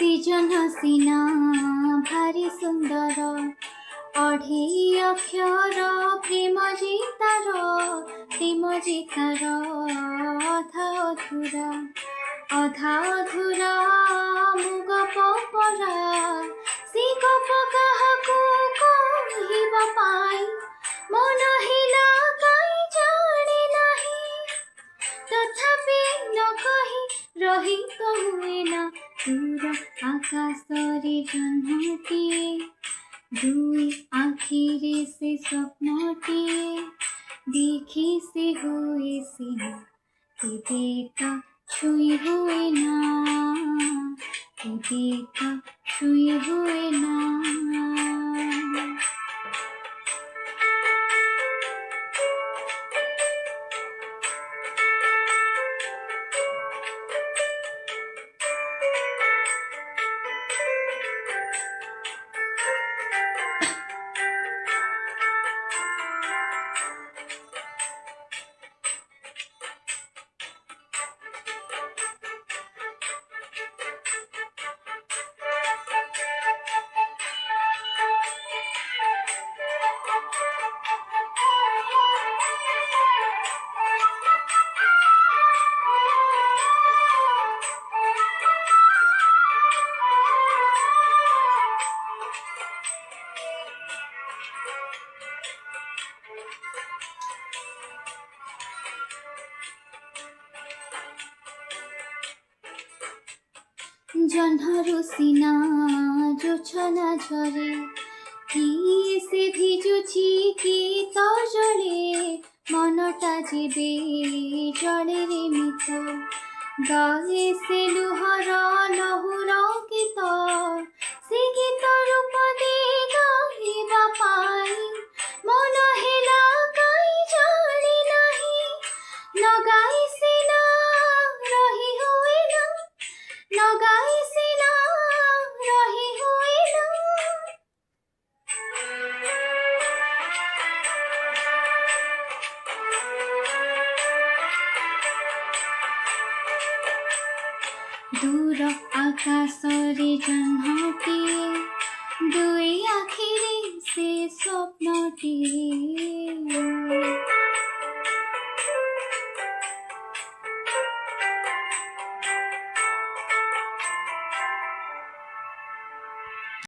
Season हसीना भारी सुंदर अढ़ी अक्षर प्रेम जीतार अधा अधूरा मुग पपरा से गप काहाकू कहिबा पाई मन हिला काई जाने नहीं तथापि न कही रही तो हुए ना दूर आकाशरे जह्नटीए दुई आखिरे से स्वप्नटीए देखी से हुए सिना केबे त छुई हुए ना केबे त छुई हुए ना। जह्नरू सीना जोछना झरे कि से भिजुछि कि त जले मनटा जेबे जले रे मित गाए से लुहर लहुर गीत से गीत रूप दे गाइबा पाई मन हेला काई जाने नहीं न गाई सिना रही हुए ना न गाई सिना रही हुए ना। दूर आकाशरे जह्नटीए दुई आखिरे से स्वप्नटीए